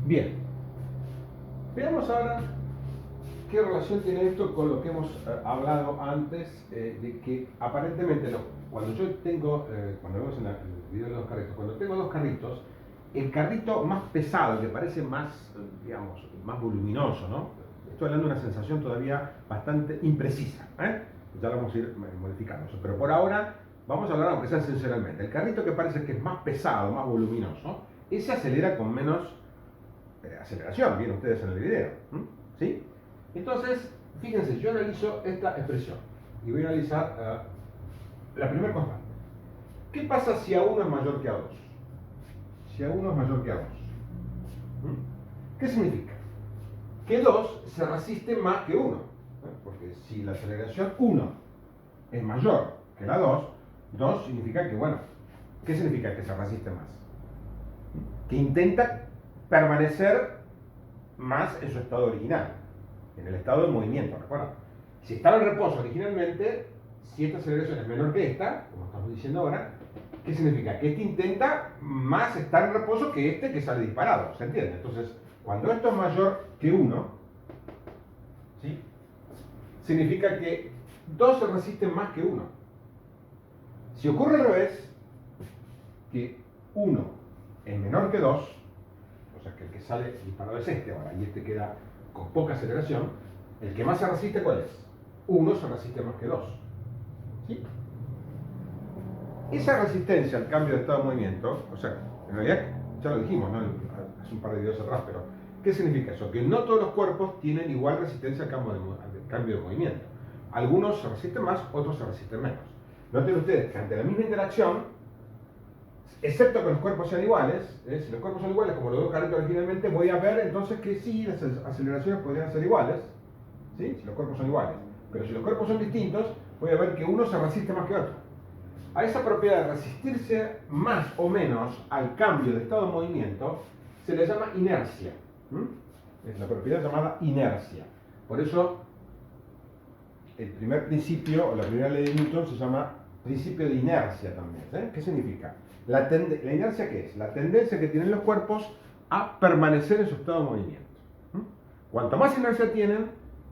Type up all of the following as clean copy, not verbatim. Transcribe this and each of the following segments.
Bien, veamos ahora qué relación tiene esto con lo que hemos hablado antes, de que aparentemente cuando yo tengo, cuando vemos en el video de los carritos, cuando tengo dos carritos, el carrito más pesado, que parece más, digamos, más voluminoso, ¿no? Estoy hablando de una sensación todavía bastante imprecisa, ¿eh? Ya lo vamos a ir modificando, pero por ahora vamos a hablar, aunque sea sensorialmente. El carrito que parece que es más pesado, más voluminoso, ese acelera con menos aceleración, vienen ustedes en el video, ¿sí? Entonces, fíjense, yo analizo esta expresión y voy a analizar la primera constante. ¿Qué pasa si A1 es mayor que A2? Si A1 es mayor que A2. ¿Qué significa? Que 2 se resiste más que 1. Porque si la aceleración 1 es mayor que la 2, 2 significa que, bueno, ¿qué significa que se resiste más? Que intenta permanecer más en su estado original, en el estado de movimiento, ¿recuerdan? Si estaba en reposo originalmente, si esta aceleración es menor que esta, como estamos diciendo ahora, ¿qué significa? Que este intenta más estar en reposo que este que sale disparado, ¿se entiende? Entonces, cuando esto es mayor que 1, ¿sí? Significa que 2 se resisten más que 1. Si ocurre al revés, que 1 es menor que 2, o sea que el que sale disparado es este ahora, y este queda con poca aceleración, el que más se resiste, ¿cuál es? 1 se resiste más que 2. ¿Sí? Esa resistencia al cambio de estado de movimiento, o sea, en realidad ya lo dijimos, ¿no? Hace un par de videos atrás, pero ¿qué significa eso? Que no todos los cuerpos tienen igual resistencia al cambio de movimiento. Algunos se resisten más, otros se resisten menos. Noten ustedes que ante la misma interacción, excepto que los cuerpos sean iguales, si los cuerpos son iguales, como los dos carritos originalmente, voy a ver entonces que sí, las aceleraciones podrían ser iguales, ¿sí? Si los cuerpos son iguales. Pero si los cuerpos son distintos, voy a ver que uno se resiste más que otro. A esa propiedad de resistirse más o menos al cambio de estado de movimiento se le llama inercia. Es la propiedad llamada inercia. Por eso el primer principio, o la primera ley de Newton, se llama principio de inercia también. ¿Eh? ¿Qué significa? ¿La inercia qué es? La tendencia que tienen los cuerpos a permanecer en su estado de movimiento. Cuanto más inercia tienen,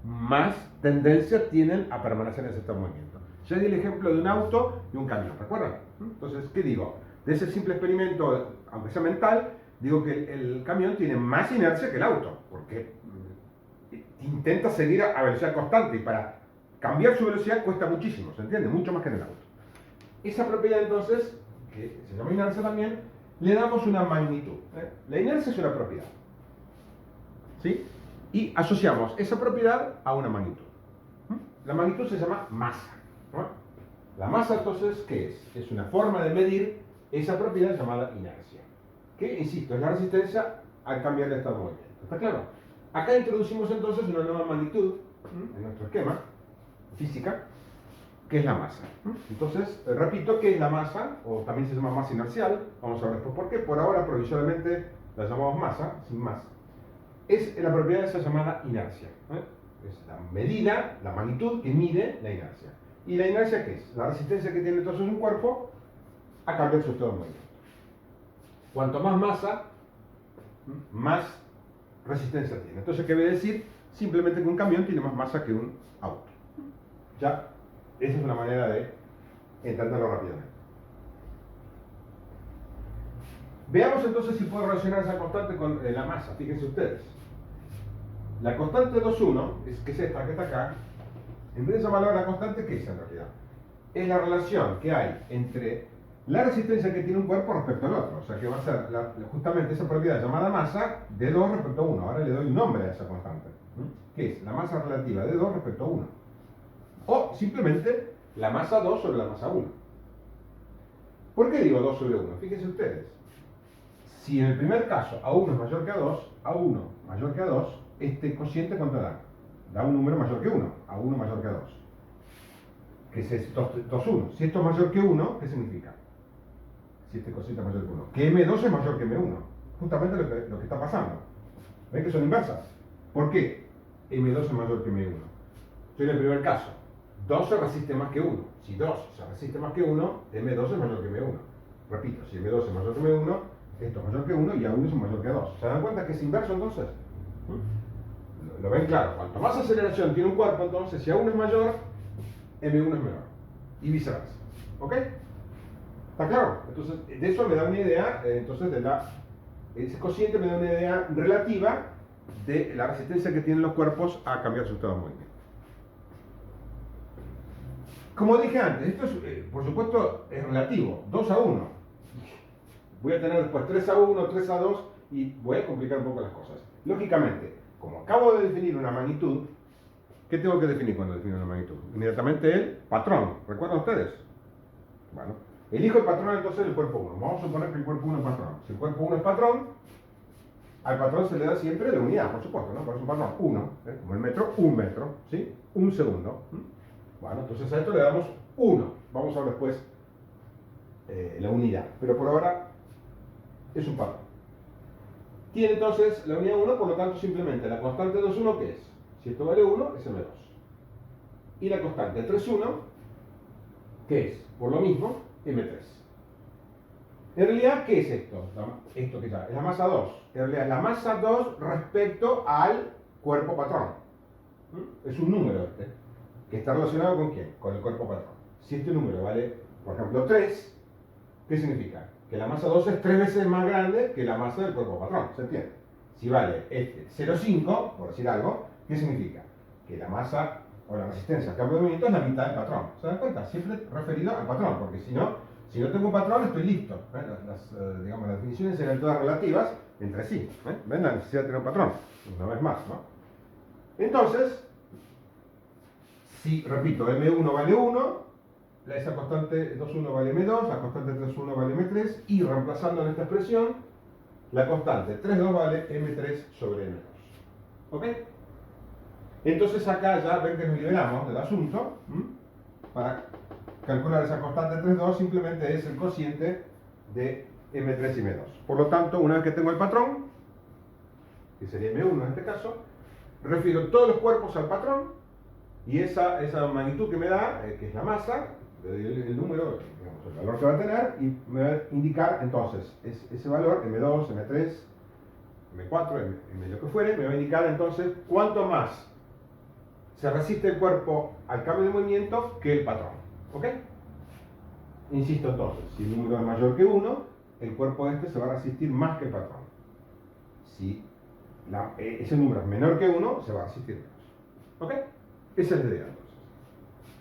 más tendencia tienen a permanecer en ese estado de movimiento. Ya di el ejemplo de un auto y un camión, ¿recuerdan? Entonces, ¿qué digo? De ese simple experimento, aunque sea mental, digo que el camión tiene más inercia que el auto, porque intenta seguir a velocidad constante y para cambiar su velocidad cuesta muchísimo, ¿se entiende? Mucho más que en el auto. Esa propiedad entonces, que se llama inercia también, le damos una magnitud. La inercia es una propiedad, ¿sí? Y asociamos esa propiedad a una magnitud. La magnitud se llama masa. ¿No? La masa entonces, ¿qué es? Es una forma de medir esa propiedad llamada inercia. Que, insisto, es la resistencia al cambiar de estado de movimiento. ¿Está claro? Acá introducimos entonces una nueva magnitud en nuestro esquema física, que es la masa. Entonces, repito, ¿qué es la masa? O también se llama masa inercial. Vamos a ver después por qué. Por ahora, provisionalmente, la llamamos masa, sin más. Es la propiedad de esa llamada inercia. Es la medida, la magnitud que mide la inercia. ¿Y la inercia qué es? La resistencia que tiene entonces un cuerpo a cambiar su estado de movimiento. Cuanto más masa, más resistencia tiene. Entonces, ¿qué voy a decir? Simplemente que un camión tiene más masa que un auto. Ya, esa es una manera de entenderlo rápidamente. Veamos entonces si puedo relacionar esa constante con la masa. Fíjense ustedes. La constante 2,1, que es esta que está acá, en vez de llamarla la constante, ¿qué es en realidad? Es la relación que hay entre la resistencia que tiene un cuerpo respecto al otro. O sea que va a ser justamente esa propiedad llamada masa de 2 respecto a 1. Ahora le doy un nombre a esa constante. ¿Qué es? La masa relativa de 2 respecto a 1. O simplemente la masa 2 sobre la masa 1. ¿Por qué digo 2 sobre 1? Fíjense ustedes. Si en el primer caso A1 es mayor que A2, A1 mayor que A2, este cociente ¿cuánto da? Da un número mayor que 1, A1 mayor que A2. Que es 2,1. Si esto es mayor que 1, ¿qué significa? Si este cociente es mayor que 1. Que M2 es mayor que M1. Justamente lo que está pasando. ¿Ven que son inversas? ¿Por qué M2 es mayor que M1? Estoy en el primer caso. 2 se resiste más que 1. Si 2 se resiste más que 1, M2 es mayor que M1. Repito, si M2 es mayor que M1, esto es mayor que 1 y A1 es mayor que A2. ¿Se dan cuenta que es inverso entonces? ¿Lo ven claro? Cuanto más aceleración tiene un cuerpo, entonces si A1 es mayor, M1 es menor. Y viceversa. ¿Ok? ¿Está claro? Entonces, de eso me da una idea, entonces, ese cociente me da una idea relativa de la resistencia que tienen los cuerpos a cambiar su estado de movimiento. Como dije antes, esto es, por supuesto, es relativo, 2 a 1. Voy a tener después 3 a 1, 3 a 2 y voy a complicar un poco las cosas. Lógicamente, como acabo de definir una magnitud, ¿qué tengo que definir cuando defino una magnitud? Inmediatamente el patrón. ¿Recuerdan ustedes? Bueno, elijo el patrón entonces del cuerpo 1. Vamos a suponer que el cuerpo 1 es patrón. Si el cuerpo 1 es patrón, al patrón se le da siempre la unidad, por supuesto, ¿no? Por eso un patrón 1, como el metro, 1 metro, ¿sí? 1 segundo. Bueno, entonces a esto le damos 1. Vamos a ver después la unidad. Pero por ahora es un patrón. Tiene entonces la unidad 1, por lo tanto simplemente la constante 2,1, ¿qué es? Si esto vale 1, es M2. Y la constante 3,1, ¿qué es? Por lo mismo, M3. En realidad, ¿qué es esto? Esto que ya es la masa 2. En realidad es la masa 2 respecto al cuerpo patrón. Es un número este, que está relacionado ¿con quién? Con el cuerpo patrón. Si este número vale, por ejemplo, 3, ¿qué significa? Que la masa 2 es 3 veces más grande que la masa del cuerpo patrón, ¿se entiende? Si vale este 0,5, por decir algo, ¿qué significa? Que la masa o la resistencia al cambio de movimiento es la mitad del patrón. ¿Se dan cuenta? Siempre referido al patrón, porque si no tengo un patrón, estoy listo. Digamos, las definiciones serán todas relativas entre sí. ¿Ven la necesidad de tener un patrón? Una vez más, ¿no? Entonces, si, repito, M1 vale 1, esa constante 2,1 vale M2, la constante 3,1 vale M3, y reemplazando en esta expresión, la constante 3,2 vale M3 sobre M2. ¿Ok? Entonces acá ya ven que nos liberamos del asunto. Para calcular esa constante 3,2 simplemente es el cociente de M3 y M2. Por lo tanto, una vez que tengo el patrón, que sería M1 en este caso, refiero todos los cuerpos al patrón y esa magnitud que me da, que es la masa, el número, digamos, el valor que va a tener, y me va a indicar entonces ese valor, M2, M3, M4, M lo que fuere, me va a indicar entonces cuánto más se resiste el cuerpo al cambio de movimiento que el patrón. ¿Ok? Insisto entonces, si el número es mayor que 1, el cuerpo este se va a resistir más que el patrón. Si ese número es menor que 1, se va a resistir menos. ¿Ok? Esa es la idea entonces.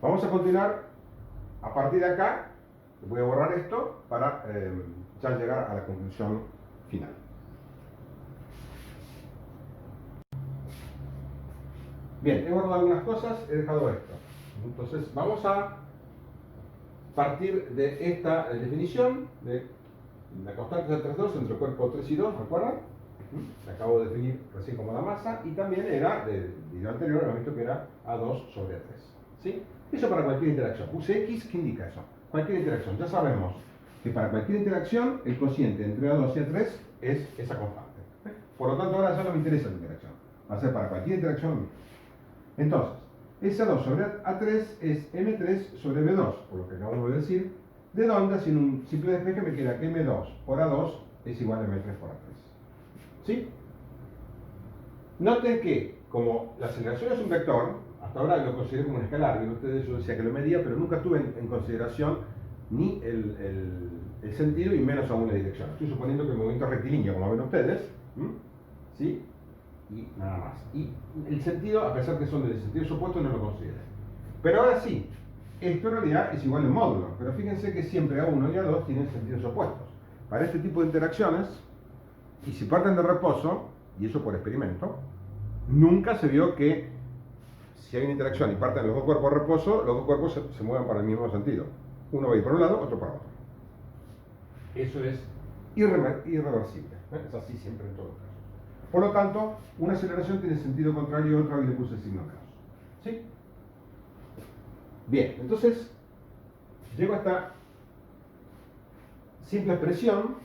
Vamos a continuar a partir de acá. Voy a borrar esto para ya llegar a la conclusión final. Bien, he borrado algunas cosas, he dejado esto. Entonces, vamos a partir de esta definición de la constante de 3,2 entre el cuerpo 3 y 2, ¿recuerdan? La acabo de definir recién como la masa, y también era, del video anterior, hemos visto que era A2 sobre A3. ¿Sí? Eso para cualquier interacción. Puse X, ¿qué indica eso? Cualquier interacción. Ya sabemos que para cualquier interacción, el cociente entre A2 y A3 es esa constante. Por lo tanto, ahora ya no me interesa la interacción. Va a ser para cualquier interacción. Entonces, ese A2 sobre A3 es M3 sobre M2, por lo que acabo de decir, de donde, haciendo un simple despeje, me queda que M2 por A2 es igual a M3 por A3. ¿Sí? Noten que, como la aceleración es un vector, hasta ahora lo considero como un escalar, y ustedes yo decía que lo medía, pero nunca tuve en consideración ni el sentido y menos aún la dirección. Estoy suponiendo que el movimiento es rectilíneo, como ven ustedes, ¿sí? Y nada más. Y el sentido, a pesar que son de sentidos opuestos, no lo considero. Pero ahora sí, esto en realidad es igual en módulo, pero fíjense que siempre A1 y A2 tienen sentidos opuestos. Para este tipo de interacciones, y si parten de reposo, y eso por experimento, nunca se vio que si hay una interacción y parten los dos cuerpos de reposo, los dos cuerpos se muevan para el mismo sentido. Uno va a ir por un lado, otro para otro. Eso es irreversible. Es así siempre en todos los casos. Por lo tanto, una aceleración tiene sentido contrario a otra, y le puse el signo menos. ¿Sí? Bien, entonces llego a esta simple expresión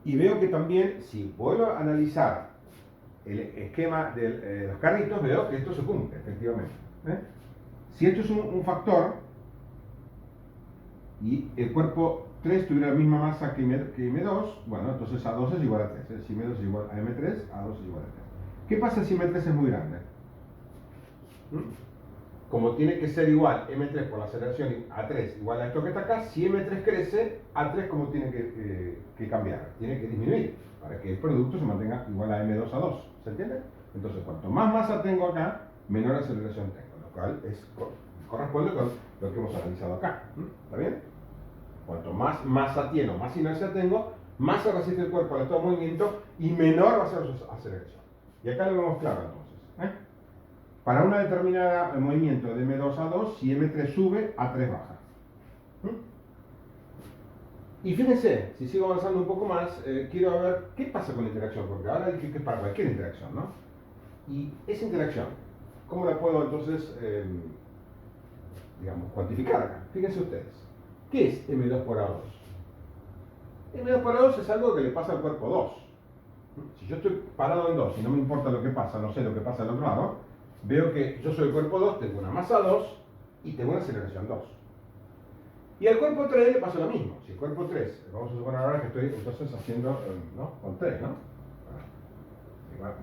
y veo que también, si vuelvo a analizar el esquema de los carritos, veo que esto se cumple, efectivamente. Si esto es un factor y el cuerpo 3 tuviera la misma masa que M2, bueno, entonces A2 es igual a 3. Si M2 es igual a M3, A2 es igual a 3. ¿Qué pasa si M3 es muy grande? Como tiene que ser igual M3 por la aceleración A3 igual a esto que está acá, si M3 crece, A3 como tiene que cambiar, tiene que disminuir para que el producto se mantenga igual a M2 a 2, ¿se entiende? Entonces cuanto más masa tengo acá, menor aceleración tengo, lo cual corresponde con lo que hemos analizado acá, ¿está bien? Cuanto más masa tiene, más inercia tengo, más se resiste el cuerpo al estado de movimiento y menor va a ser su aceleración. Y acá lo vemos claro entonces. Para una determinada movimiento de M2 a 2, si M3 sube, A3 baja. Y fíjense, si sigo avanzando un poco más, quiero ver qué pasa con la interacción, porque ahora dije que es para cualquier interacción, ¿no? Y esa interacción, ¿cómo la puedo entonces, digamos, cuantificar acá? Fíjense ustedes, ¿qué es M2 por A2? M2 por A2 es algo que le pasa al cuerpo 2. Si yo estoy parado en 2 y no me importa lo que pasa, no sé lo que pasa al otro lado, veo que yo soy el cuerpo 2, tengo una masa 2 y tengo una aceleración 2. Y al cuerpo 3 le pasa lo mismo. Si el cuerpo 3, vamos a suponer ahora que estoy entonces haciendo, ¿no? Con 3, ¿no?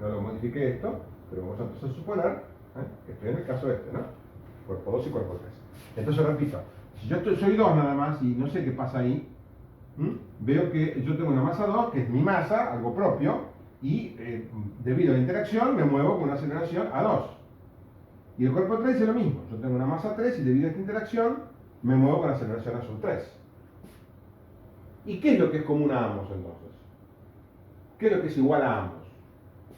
No lo modifique esto, pero vamos a entonces suponer que estoy en el caso este, ¿no? Cuerpo 2 y cuerpo 3. Entonces repito, si yo soy 2 nada más y no sé qué pasa ahí, veo que yo tengo una masa 2, que es mi masa, algo propio, y debido a la interacción me muevo con una aceleración a 2. Y el cuerpo 3 es lo mismo, yo tengo una masa 3 y debido a esta interacción me muevo con aceleración a sub 3. ¿Y qué es lo que es común a ambos entonces? ¿Qué es lo que es igual a ambos?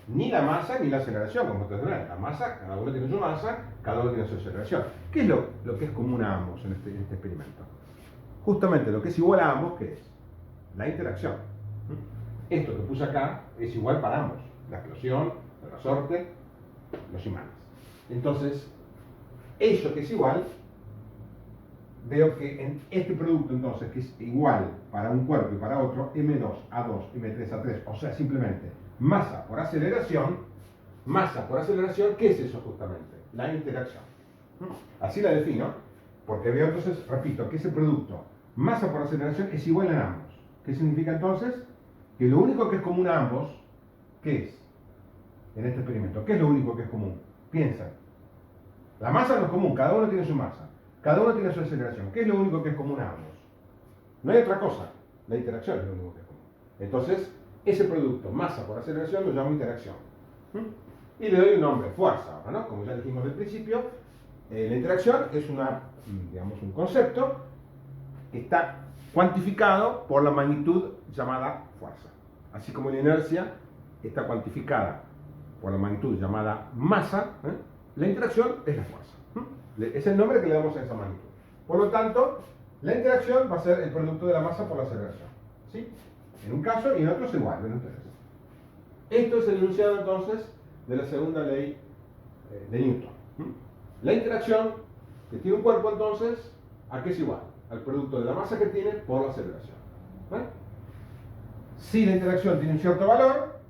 Ni la masa ni la aceleración, como ustedes ven. La masa, cada uno tiene su masa, cada uno tiene su aceleración. ¿Qué es lo que es común a ambos en este experimento? Justamente lo que es igual a ambos, ¿qué es? La interacción. Esto que puse acá es igual para ambos. La explosión, el resorte, los imanes. Entonces, eso que es igual, veo que en este producto entonces, que es igual para un cuerpo y para otro, M2 a 2, M3 a 3, o sea, simplemente masa por aceleración, ¿qué es eso justamente? La interacción. Así la defino, porque veo entonces, repito, que ese producto, masa por aceleración, es igual en ambos. ¿Qué significa entonces? Que lo único que es común a ambos, ¿qué es? En este experimento, ¿qué es lo único que es común? Piensa. La masa no es común, cada uno tiene su masa. Cada uno tiene su aceleración. ¿Qué es lo único que es común a ambos? No hay otra cosa. La interacción es lo único que es común. Entonces, ese producto, masa por aceleración, lo llamo interacción. Y le doy un nombre, fuerza, ¿no? Como ya dijimos al principio, la interacción es digamos, un concepto que está cuantificado por la magnitud llamada fuerza. Así como la inercia está cuantificada por la magnitud llamada masa, la interacción es la fuerza. Es el nombre que le damos a esa magnitud. Por lo tanto, la interacción va a ser el producto de la masa por la aceleración. ¿Sí? En un caso y en otro es igual. ¿Ven ustedes? Esto es el enunciado entonces de la segunda ley de Newton. La interacción que tiene un cuerpo entonces, ¿a qué es igual? Al producto de la masa que tiene por la aceleración. Si la interacción tiene un cierto valor,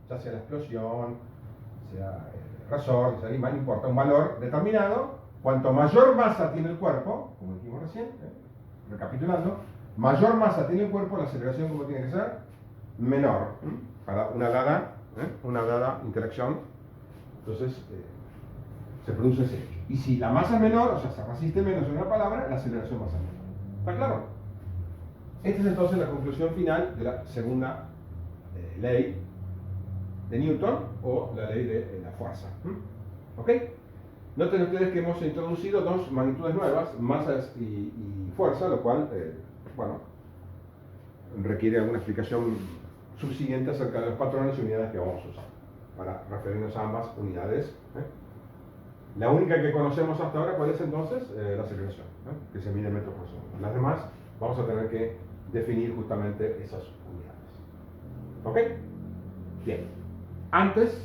ya sea la explosión, sea el resorte, sea el imán, no importa, un valor determinado, cuanto mayor masa tiene el cuerpo, como dijimos recién, recapitulando, mayor masa tiene el cuerpo, la aceleración como tiene que ser, menor, para una dada interacción, entonces se produce ese hecho. Y si la masa es menor, o sea, se resiste menos en una palabra, la aceleración va a ser menor. ¿Está claro? Esta es entonces la conclusión final de la segunda ley de Newton, o la ley de la fuerza. ¿Ok? Noten ustedes que hemos introducido dos magnitudes nuevas, masas y fuerza, lo cual, bueno, requiere alguna explicación subsiguiente acerca de los patrones y unidades que vamos a usar para referirnos a ambas unidades. La única que conocemos hasta ahora, ¿cuál es entonces? La aceleración, que se mide en metros por segundo. Las demás vamos a tener que definir justamente esas unidades. ¿Ok? Bien. Antes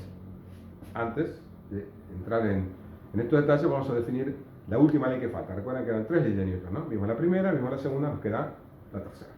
de entrar en estos detalles, vamos a definir la última ley que falta. Recuerden que eran tres leyes de Newton, ¿no? Vimos la primera, vimos la segunda, nos queda la tercera.